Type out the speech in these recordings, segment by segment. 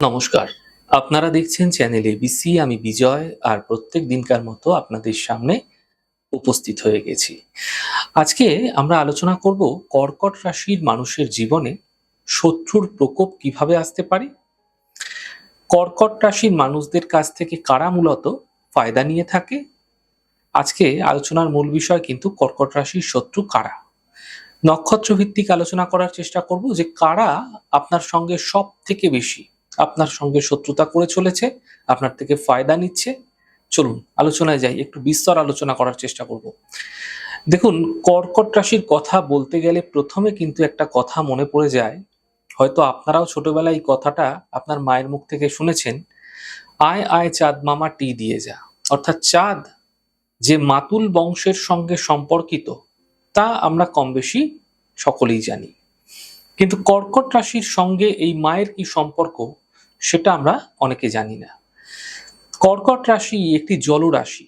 নমস্কার। আপনারা দেখছেন চ্যানেল এবিসি। আমি বিজয় আর প্রত্যেক দিনকার মতো আপনাদের সামনে উপস্থিত হয়ে গেছি। আজকে আমরা আলোচনা করব কর্কট রাশির মানুষের জীবনে শত্রুর প্রকোপ কিভাবে আসতে পারে। কর্কট রাশির মানুষদের কাছ থেকে কারা মূলত ফায়দা নিয়ে থাকে। আজকে আলোচনার মূল বিষয় কিন্তু কর্কট রাশির শত্রু কারা। নক্ষত্র ভিত্তিক আলোচনা করার চেষ্টা করব যে কারা আপনার সঙ্গে সব থেকে বেশি আপনার সঙ্গে শত্রুতা করে চলেছে, আপনার থেকে ফায়দা নিচ্ছে। চলুন আলোচনায় যাই, একটু বিস্তর আলোচনা করার চেষ্টা করব। দেখুন, কর্কট রাশির কথা বলতে গেলে প্রথমে কিন্তু একটা কথা মনে পড়ে যায়, হয়তো আপনারাও ছোটবেলায় এই কথাটা আপনার মায়ের মুখ থেকে শুনেছেন, আয় আয় চাঁদ মামা টি দিয়ে যা। অর্থাৎ চাঁদ যে মাতুল বংশের সঙ্গে সম্পর্কিত তা আমরা কম বেশি সকলেই জানি, কিন্তু কর্কট রাশির সঙ্গে এই মায়ের কি সম্পর্ক সেটা আমরা অনেকে জানি না। কর্কট রাশি একটি জলরাশি,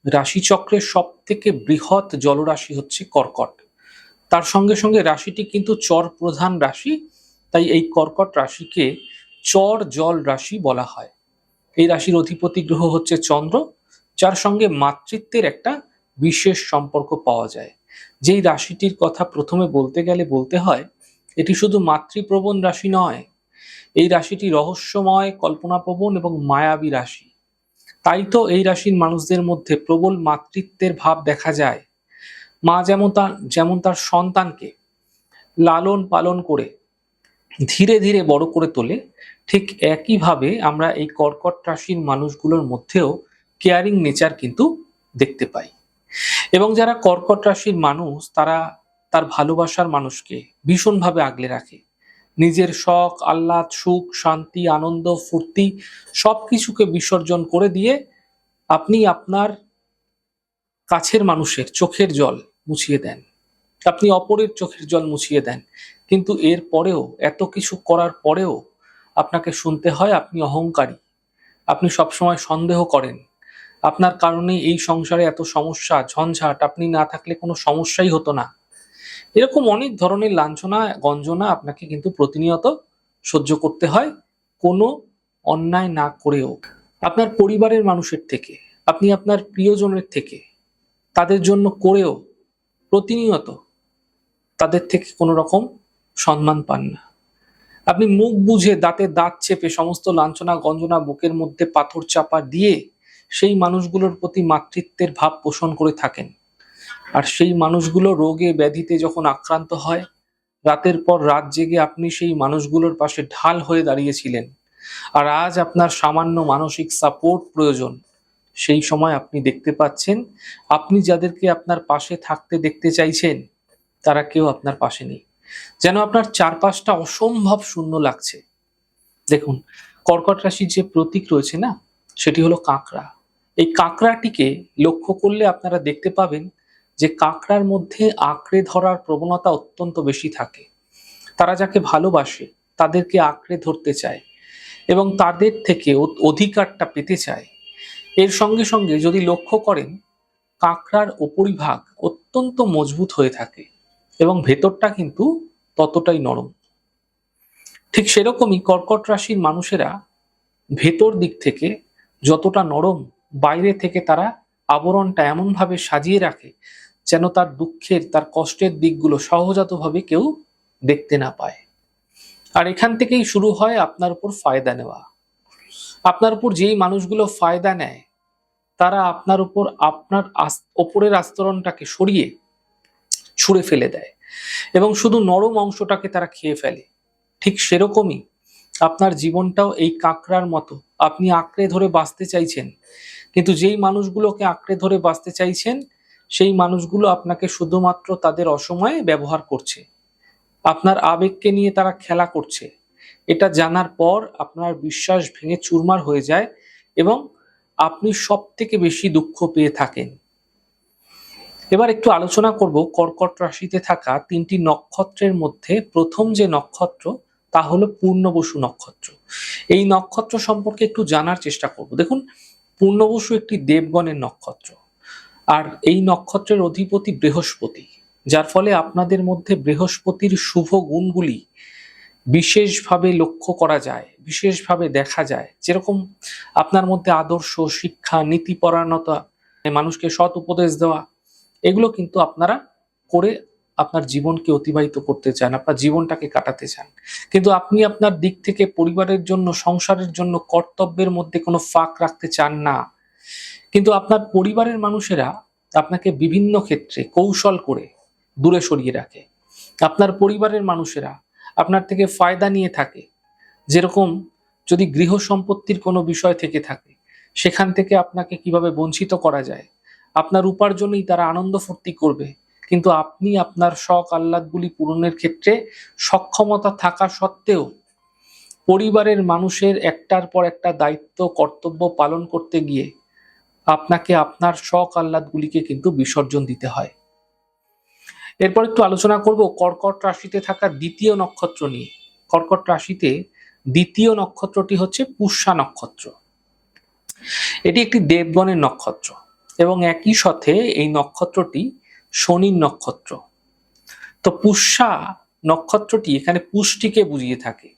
রাশিচক্রের সব থেকে বৃহৎ জলরাশি হচ্ছে কর্কট। তার সঙ্গে সঙ্গে রাশিটি কিন্তু চর প্রধান রাশি, তাই এই কর্কট রাশিকে চর জল রাশি বলা হয়। এই রাশির অধিপতি গ্রহ হচ্ছে চন্দ্র, যার সঙ্গে মাতৃত্বের একটা বিশেষ সম্পর্ক পাওয়া যায়। যেই রাশিটির কথা প্রথমে বলতে গেলে বলতে হয়, এটি শুধু মাতৃপ্রবণ রাশি নয়, এই রাশিটি রহস্যময়, কল্পনাপ্রবণ এবং মায়াবী রাশি। তাই তো এই রাশির মানুষদের মধ্যে প্রবল মাতৃত্বের ভাব দেখা যায়। মা যেমন তার সন্তানকে লালন পালন করে ধীরে ধীরে বড় করে তোলে, ঠিক একইভাবে আমরা এই কর্কট রাশির মানুষগুলোর মধ্যেও কেয়ারিং নেচার কিন্তু দেখতে পাই। এবং যারা কর্কট রাশির মানুষ তারা তার ভালোবাসার মানুষকে ভীষণভাবে আগলে রাখে। নিজের শখ, আহ্লাদ, সুখ, শান্তি, আনন্দ, ফুর্তি সবকিছুকে বিসর্জন করে দিয়ে আপনি আপনার কাছের মানুষের চোখের জল মুছিয়ে দেন, আপনি অপরের চোখের জল মুছিয়ে দেন। কিন্তু এর পরেও, এত কিছু করার পরেও আপনাকে শুনতে হয় আপনি অহংকারী, আপনি সবসময় সন্দেহ করেন, আপনার কারণে এই সংসারে এত সমস্যা ঝঞ্ঝাট, আপনি না থাকলে কোনো সমস্যাই হতো না। এরকম অনেক ধরনের লাঞ্ছনা গঞ্জনা আপনাকে কিন্তু প্রতিনিয়ত সহ্য করতে হয়, কোনো অন্যায় না করেও। আপনার পরিবারের মানুষের থেকে, আপনি আপনার প্রিয়জনের থেকে, তাদের জন্য করেও প্রতিনিয়ত তাদের থেকে কোনো রকম সম্মান পান না। আপনি মুখ বুঝে দাঁতে দাঁত চেপে সমস্ত লাঞ্ছনা গঞ্জনা বুকের মধ্যে পাথর চাপা দিয়ে সেই মানুষগুলোর প্রতি মাতৃত্বের ভাব পোষণ করে থাকেন। আর সেই মানুষগুলো রোগে ব্যাধিতে যখন আক্রান্ত হয়, রাতের পর রাত জেগে আপনি সেই মানুষগুলোর পাশে ঢাল হয়ে দাঁড়িয়েছিলেন। আর আজ আপনার সামান্য মানসিক সাপোর্ট প্রয়োজন। সেই সময় আপনি দেখতে পাচ্ছেন আপনি যাদেরকে আপনার পাশে থাকতে দেখতে চাইছেন তারা কেউ আপনার পাশে নেই, যেন আপনার চারপাশটা অসম্ভব শূন্য লাগছে। দেখুন, কর্কট রাশির যে প্রতীক রয়েছে না, সেটি হলো কাঁকড়া। এই কাঁকড়াটিকে লক্ষ্য করলে আপনারা দেখতে পাবেন যে কাঁকড়ার মধ্যে আঁকড়ে ধরার প্রবণতা অত্যন্ত বেশি থাকে। তারা যাকে ভালোবাসে তাদেরকে আঁকড়ে ধরতে চায় এবং তাদের থেকে অধিকারটা পেতে চায়। এর সঙ্গে সঙ্গে যদি লক্ষ্য করেন, কাঁকড়ার উপরিভাগ অত্যন্ত মজবুত হয়ে থাকে এবং ভেতরটা কিন্তু ততটাই নরম। ঠিক সেরকমই কর্কট রাশির মানুষেরা ভেতর দিক থেকে যতটা নরম, বাইরে থেকে তারা আবরণটা এমনভাবে সাজিয়ে রাখে যেন তার দুঃখের, তার কষ্টের দিকগুলো সহজাতভাবে কেউ দেখতে না পায়। আর এখান থেকেই শুরু হয় আপনার উপর ফায়দা নেওয়া। আপনার উপর যেই মানুষগুলো ফায়দা নেয় তারা আপনার উপর আপনার ওপরের আস্তরণটাকে সরিয়ে ছুঁড়ে ফেলে দেয় এবং শুধু নরম অংশটাকে তারা খেয়ে ফেলে। ঠিক সেরকমই আপনার জীবনটাও এই কাঁকড়ার মতো। আপনি আঁকড়ে ধরে বাঁচতে চাইছেন, কিন্তু যেই মানুষগুলোকে আঁকড়ে ধরে বাঁচতে চাইছেন সেই মানুষগুলো আপনাকে শুধুমাত্র তাদের অসময়ে ব্যবহার করছে। আপনার আবেগকে নিয়ে তারা খেলা করছে। এটা জানার পর আপনার বিশ্বাস ভেঙে চুরমার হয়ে যায় এবং আপনি সব থেকে বেশি দুঃখ পেয়ে থাকেন। এবার একটু আলোচনা করব কর্কট রাশিতে থাকা 3টি নক্ষত্রের মধ্যে প্রথম যে নক্ষত্র তা হলো পূর্ণবসু নক্ষত্র। এই নক্ষত্র সম্পর্কে একটু জানার চেষ্টা করব। দেখুন, পূর্ণবসু একটি দেবগণের নক্ষত্র, আর এই নক্ষত্রের অধিপতি বৃহস্পতি, যার ফলে আপনাদের মধ্যে বৃহস্পতির শুভ গুণগুলি বিশেষভাবে লক্ষ্য করা যায়, বিশেষভাবে দেখা যায়। যেরকম আপনার মধ্যে আদর্শ, শিক্ষা, নীতিপরায়ণতা, মানুষকে সৎ উপদেশ দেওয়া, এগুলো কিন্তু আপনারা করে আপনার জীবনকে অতিবাহিত করতে চান, আপনার জীবনটাকে কাটাতে চান। কিন্তু আপনি আপনার দিক থেকে পরিবারের জন্য, সংসারের জন্য কর্তব্যের মধ্যে কোনো ফাঁক রাখতে চান না। কিন্তু আপনার পরিবারের মানুষেরা আপনাকে বিভিন্ন ক্ষেত্রে কৌশল করে দূরে সরিয়ে রাখে। আপনার পরিবারের মানুষেরা আপনার থেকে ফায়দা নিয়ে থাকে। যেরকম যদি গৃহ সম্পত্তির কোনো বিষয় থেকে থাকে, সেখান থেকে আপনাকে কিভাবে বঞ্চিত করা যায়, আপনার উপার্জনেই তারা আনন্দ ফুর্তি করবে, কিন্তু আপনি আপনার শখ আহ্লাদগুলি পূরণের ক্ষেত্রে সক্ষমতা থাকা সত্ত্বেও পরিবারের মানুষের একটার পর একটা দায়িত্ব কর্তব্য পালন করতে গিয়ে আপনাকে আপনার শখ আহ্লাদগুলিকে কিন্তু বিসর্জন দিতে হয়। এরপর একটু আলোচনা করব কর্কট রাশিতে থাকা দ্বিতীয় নক্ষত্র নিয়ে। কর্কট রাশিতে দ্বিতীয় নক্ষত্রটি হচ্ছে পুষ্যা নক্ষত্র। এটি একটি দেবগণের নক্ষত্র এবং একই সাথে এই নক্ষত্রটি শনির নক্ষত্র। তো পুষ্যা নক্ষত্রটি এখানে পুষ্টিকে বুঝিয়ে থাকে।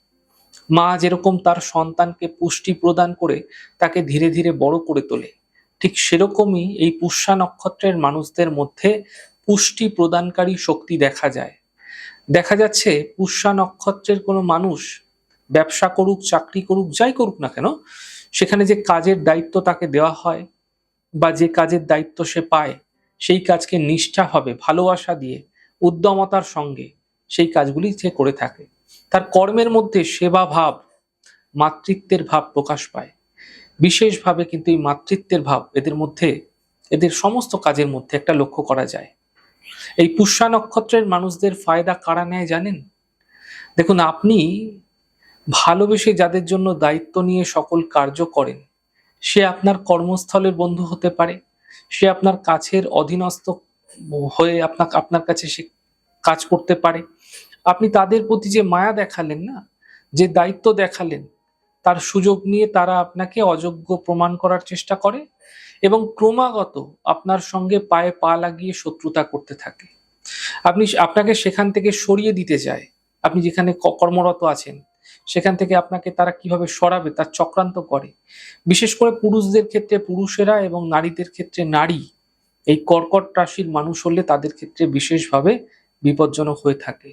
মা যেরকম তার সন্তানকে পুষ্টি প্রদান করে তাকে ধীরে ধীরে বড় করে তোলে, ঠিক সেরকমই এই পুষ্যা নক্ষত্রের মানুষদের মধ্যে পুষ্টি প্রদানকারী শক্তি দেখা যায়। দেখা যাচ্ছে পুষ্যা নক্ষত্রের কোনো মানুষ ব্যবসা করুক, চাকরি করুক, যাই করুক না কেন, সেখানে যে কাজের দায়িত্ব তাকে দেওয়া হয় বা যে কাজের দায়িত্ব সে পায়, সেই কাজকে নিষ্ঠাভাবে, ভালোবাসা দিয়ে, উদ্যমতার সঙ্গে সেই কাজগুলি সে করে থাকে। তার কর্মের মধ্যে সেবা ভাব, মাতৃত্বের ভাব প্রকাশ পায়। বিশেষভাবে কিন্তু এই মাতৃত্বের ভাব এদের মধ্যে, এদের সমস্ত কাজের মধ্যে একটা লক্ষ্য করা যায়। এই পুষ্যা নক্ষত্রের মানুষদের ফায়দা কারা নেয় জানেন? দেখুন, আপনি ভালোবেসে যাদের জন্য দায়িত্ব নিয়ে সকল কার্য করেন, সে আপনার কর্মস্থলের বন্ধু হতে পারে, সে আপনার কাছের অধীনস্থ হয়ে আপনার কাছে সে কাজ করতে পারে। আপনি তাদের প্রতি যে মায়া দেখালেন না, যে দায়িত্ব দেখালেন, তার সুযোগ নিয়ে তারা আপনাকে অযোগ্য প্রমাণ করার চেষ্টা করে এবং ক্রমাগত আপনার সঙ্গে পায়ে পা লাগিয়ে শত্রুতা করতে থাকে। আপনাকে সেখান থেকে সরিয়ে দিতে চায়। আপনি যেখানে কর্মরত আছেন সেখান থেকে আপনাকে তারা কিভাবে সরাবে তার চক্রান্ত করে। বিশেষ করে পুরুষদের ক্ষেত্রে পুরুষেরা এবং নারীদের ক্ষেত্রে নারী এই কর্কট রাশির মানুষ হলে তাদের ক্ষেত্রে বিশেষভাবে বিপজ্জনক হয়ে থাকে।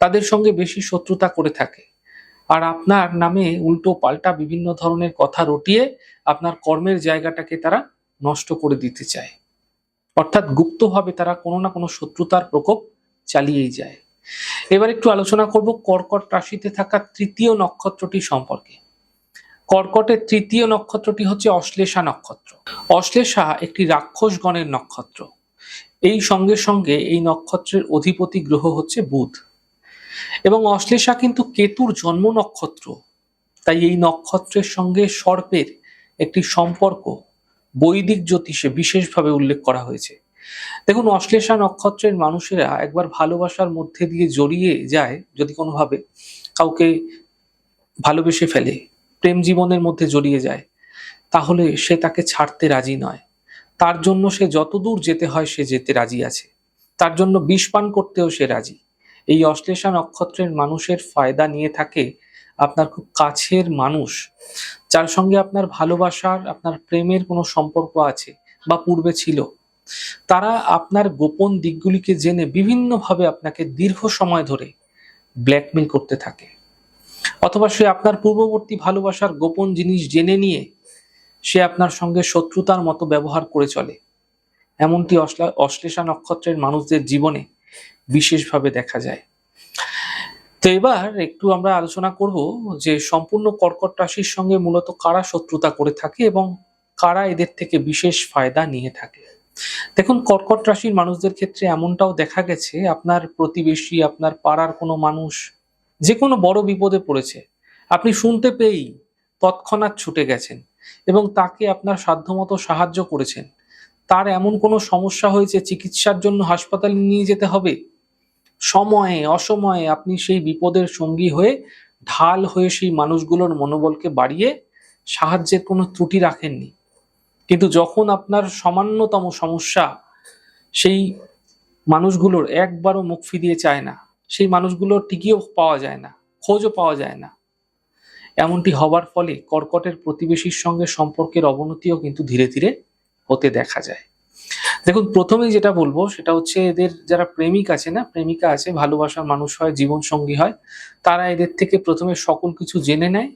তাদের সঙ্গে বেশি শত্রুতা করে থাকে আর আপনার নামে উল্টো পাল্টা বিভিন্ন ধরনের কথা রটিয়ে আপনার কর্মের জায়গাটাকে তারা নষ্ট করে দিতে চায়। অর্থাৎ গুপ্তভাবে তারা কোনো না কোনো শত্রুতার প্রকোপ চালিয়েই যায়। এবার একটু আলোচনা করব কর্কট রাশিতে থাকা তৃতীয় নক্ষত্রটি সম্পর্কে। কর্কটের তৃতীয় নক্ষত্রটি হচ্ছে অশ্লেষা নক্ষত্র। অশ্লেষা একটি রাক্ষসগণের নক্ষত্র। এই সঙ্গে সঙ্গে এই নক্ষত্রের অধিপতি গ্রহ হচ্ছে বুধ এবং অশ্লেষা কিন্তু কেতুর জন্ম নক্ষত্র। তাই এই নক্ষত্রের সঙ্গে সর্পের একটি সম্পর্ক বৈদিক জ্যোতিষে বিশেষভাবে উল্লেখ করা হয়েছে। দেখুন, অশ্লেষা নক্ষত্রের মানুষেরা একবার ভালোবাসার মধ্যে দিয়ে জড়িয়ে যায়, যদি কোনোভাবে কাউকে ভালোবেসে ফেলে, প্রেম জীবনের মধ্যে জড়িয়ে যায়, তাহলে সে তাকে ছাড়তে রাজি নয়। তার জন্য সে যতদূর যেতে হয় সে যেতে রাজি আছে, তার জন্য বিষ পান করতেও সে রাজি। এই অশ্লেষা নক্ষত্রের মানুষের ফায়দা নিয়ে থাকে আপনার খুব কাছের মানুষ, যার সঙ্গে আপনার ভালোবাসার, আপনার প্রেমের কোনো সম্পর্ক আছে বা পূর্বে ছিল। তারা আপনার গোপন দিকগুলিকে জেনে বিভিন্নভাবে আপনাকে দীর্ঘ সময় ধরে ব্ল্যাকমেল করতে থাকে, অথবা সে আপনার পূর্ববর্তী ভালোবাসার গোপন জিনিস জেনে নিয়ে সে আপনার সঙ্গে শত্রুতার মতো ব্যবহার করে চলে। এমনটি অশ্লেষা নক্ষত্রের মানুষদের জীবনে বিশেষভাবে দেখা যায়। তো এবার একটু আমরা আলোচনা করব যে সম্পূর্ণ কর্কট রাশির সঙ্গে মূলত কারা শত্রুতা করে থাকে এবং কারা এদের থেকে বিশেষ ফায়দা নিয়ে থাকে। দেখুন, কর্কট রাশির মানুষদের ক্ষেত্রে এমনটাও দেখা গেছে, আপনার প্রতিবেশী, আপনার পাড়ার কোনো মানুষ যে কোনো বড় বিপদে পড়েছে, আপনি শুনতে পেয়েই তৎক্ষণাৎ ছুটে গেছেন এবং তাকে আপনার সাধ্যমতো সাহায্য করেছেন। তার এমন কোনো সমস্যা হয়েছে, চিকিৎসার জন্য হাসপাতালে নিয়ে যেতে হবে, সময়ে অসময়ে আপনি সেই বিপদের সঙ্গী হয়ে ঢাল হয়ে সেই মানুষগুলোর মনোবলকে বাড়িয়ে সাহায্যের কোনো ত্রুটি রাখেননি। কিন্তু যখন আপনার সামান্যতম সমস্যা, সেই মানুষগুলোর একবারও মুখ ফিরিয়ে চায় না, সেই মানুষগুলোর টিকিও পাওয়া যায় না, খোঁজও পাওয়া যায় না। এমনটি হবার ফলে কর্কটের প্রতিবেশীর সঙ্গে সম্পর্কের অবনতিও কিন্তু ধীরে ধীরে হতে দেখা যায়। দেখুন, প্রথমেই যেটা বলবো সেটা হচ্ছে, এদের যারা প্রেমিক আছে না, প্রেমিকা আছে, ভালোবাসার মানুষ হয়, জীবন সঙ্গী হয়, তারা এদের থেকে প্রথমে সকল কিছু জেনে নেয়,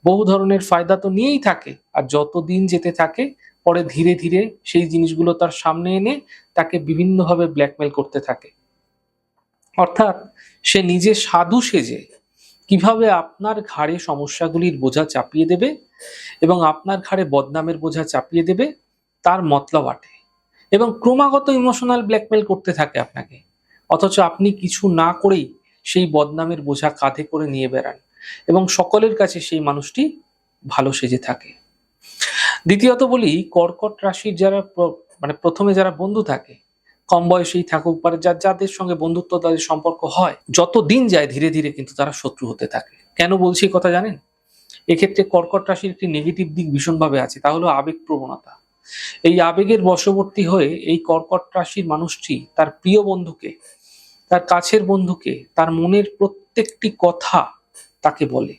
বহু ধরনের ফায়দা তো নিয়েই থাকে, আর যত দিন যেতে থাকে পরে ধীরে ধীরে সেই জিনিসগুলো তার সামনে এনে তাকে বিভিন্নভাবে ব্ল্যাকমেল করতে থাকে। অর্থাৎ সে নিজে সাধু সেজে কিভাবে আপনার ঘাড়ে সমস্যাগুলির বোঝা চাপিয়ে দেবে এবং আপনার ঘাড়ে বদনামের বোঝা চাপিয়ে দেবে তার মতলব আটে, এবং ক্রমাগত ইমোশনাল ব্ল্যাকমেল করতে থাকে আপনাকে, অথচ আপনি কিছু না করেই সেই বদনামের বোঝা কাঁধে করে নিয়ে বেড়ান এবং সকলের কাছে সেই মানুষটি ভালো সেজে থাকে। দ্বিতীয়ত বলি, কর্কট রাশির যারা প্রথমে যারা বন্ধু থাকে, কম বয়সেই থাকুক বা যাদের সঙ্গে বন্ধুত্ব তাদের সম্পর্ক হয়, যত দিন যায় ধীরে ধীরে কিন্তু তারা শত্রু হতে থাকে। কেন বলছি এই কথা জানেন? এক্ষেত্রে কর্কট রাশির একটি নেগেটিভ দিক ভীষণভাবে আছে, তা হলো আবেগ প্রবণতা। এই আবেগের বশবর্তী হয়ে এই কর্কট রাশির মানুষটি তার প্রিয় বন্ধুকে, তার কাছের বন্ধুকে তার মনের প্রত্যেকটি কথা তাকে বলে।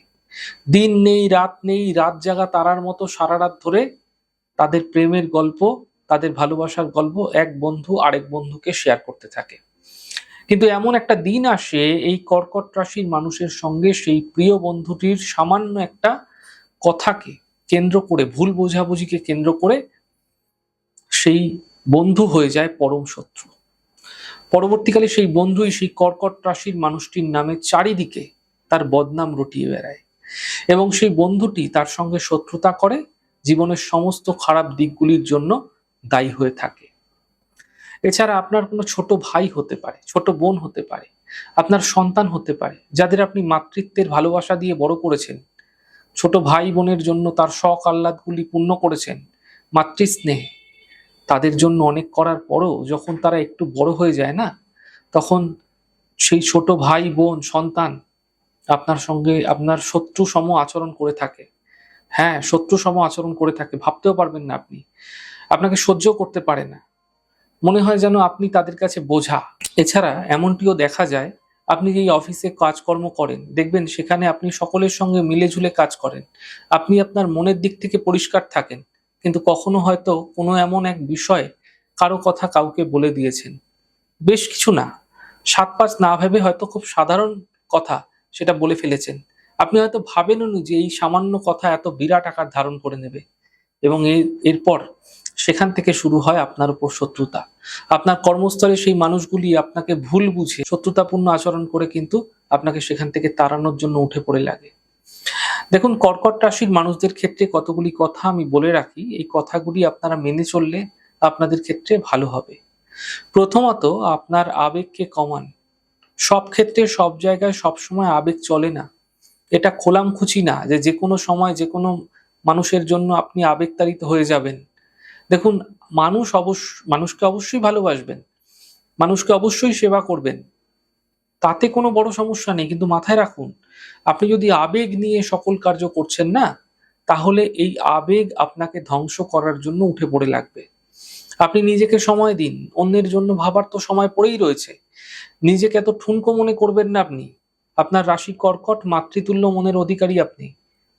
দিন নেই রাত নেই, রাত জাগা তারার মতো সারা রাত ধরে তাদের প্রেমের গল্প, তাদের ভালোবাসার গল্প এক বন্ধু আরেক বন্ধুকে শেয়ার করতে থাকে। কিন্তু এমন একটা দিন আসে এই কর্কট রাশির মানুষের সঙ্গে সেই প্রিয় বন্ধুটির সামান্য একটা কথাকে কেন্দ্র করে, ভুল বোঝাবুঝিকে কেন্দ্র করে সেই বন্ধু হয়ে যায় পরম শত্রু। পরবর্তীকালে সেই বন্ধুই সেই কর্কট রাশির মানুষটির নামে চারিদিকে তার বদনাম রটিয়ে বেড়ায় এবং সেই বন্ধুটি তার সঙ্গে শত্রুতা করে, জীবনের সমস্ত খারাপ দিকগুলির জন্য দায়ী হয়ে থাকে। এছাড়া আপনার কোনো ছোট ভাই হতে পারে, ছোট বোন হতে পারে, আপনার সন্তান হতে পারে, যাদের আপনি মাতৃত্বের ভালোবাসা দিয়ে বড় করেছেন, ছোট ভাই বোনের জন্য তার শখ আহ্লাদগুলি পূর্ণ করেছেন মাতৃস্নেহে। তাদের জন্য অনেক করার পরও যখন তারা একটু বড় হয়ে যায় না, তখন সেই ছোট ভাই বোন সন্তান আপনার সঙ্গে আপনার শত্রু সম আচরণ করে থাকে। হ্যাঁ, শত্রু সম আচরণ করে থাকে, ভাবতেও পারবেন না আপনি। আপনাকে সহ্য করতে পারে না, মনে হয় যেন আপনি তাদের কাছে বোঝা। এছাড়া এমনটিও দেখা যায়, আপনি যেই অফিসে কাজকর্ম করেন, দেখবেন সেখানে আপনি সকলের সঙ্গে মিলে ঝুলে কাজ করেন, আপনি আপনার মনের দিক থেকে পরিষ্কার থাকেন, কিন্তু কখনো হয়তো কোনো এমন এক বিষয় কারো কথা কাউকে বলে দিয়েছেন, বেশ কিছু না, ৭-৫ না ভেবে হয়তো খুব সাধারণ কথা সেটা বলে ফেলেছেন। আপনি হয়তো ভাবেননি যে এই সামান্য কথা এত বিরাট আকার ধারণ করে নেবে, এবং এরপর সেখান থেকে শুরু হয় আপনার উপর শত্রুতা। আপনার কর্মস্থলে সেই মানুষগুলি আপনাকে ভুল বুঝে শত্রুতাপূর্ণ আচরণ করে কিন্তু আপনাকে সেখান থেকে তাড়ানোর জন্য উঠে পড়ে লাগে। দেখুন, কর্কট রাশির মানুষদের ক্ষেত্রে কতগুলি কথা আমি বলে রাখি, এই কথাগুলি আপনারা মেনে চললে আপনাদের ক্ষেত্রে ভালো হবে। প্রথমত, আপনার আবেগকে কমান। সব ক্ষেত্রে সব জায়গায় সবসময় আবেগ চলে না। এটা খোলামখুচি না যে যেকোনো সময় যেকোনো মানুষের জন্য আপনি আবেগতাড়িত হয়ে যাবেন। দেখুন, মানুষকে অবশ্যই ভালোবাসবেন, মানুষকে অবশ্যই সেবা করবেন, তাতে কোনো বড় সমস্যা নেই। কিন্তু মাথায় রাখুন, আপনি যদি আবেগ নিয়ে সকল কার্য করছেন না, তাহলে এই আবেগ আপনাকে ধ্বংস করার জন্য উঠে পড়ে লাগবে। আপনি নিজেকে সময় দিন, অন্যের জন্য ভাবার তো সময় পড়েই রয়েছে। নিজেকে এত ঠুনকো মনে করবেন না আপনি। আপনার রাশি কর্কট, মাতৃতুল্য মনের অধিকারী আপনি।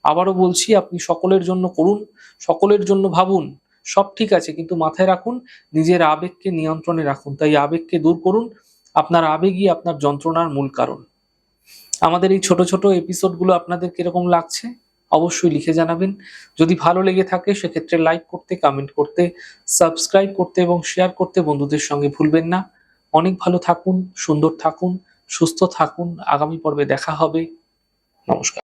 আবারও বলছি, আপনি সকলের জন্য করুন, সকলের জন্য ভাবুন, সব ঠিক আছে, কিন্তু মাথায় রাখুন নিজের আবেগকে নিয়ন্ত্রণে রাখুন। তাই আবেগকে দূর করুন, আপনার আবেগই আপনার যন্ত্রণার মূল কারণ। আমাদের এই ছোট ছোট এপিসোডগুলো আপনাদের কিরকম লাগছে অবশ্যই লিখে জানাবেন। যদি ভালো লেগে থাকে সেক্ষেত্রে লাইক করতে, কমেন্ট করতে, সাবস্ক্রাইব করতে এবং শেয়ার করতে বন্ধুদের সঙ্গে ভুলবেন না। অনেক ভালো থাকুন, সুন্দর থাকুন, সুস্থ থাকুন। আগামী পর্বে দেখা হবে। নমস্কার।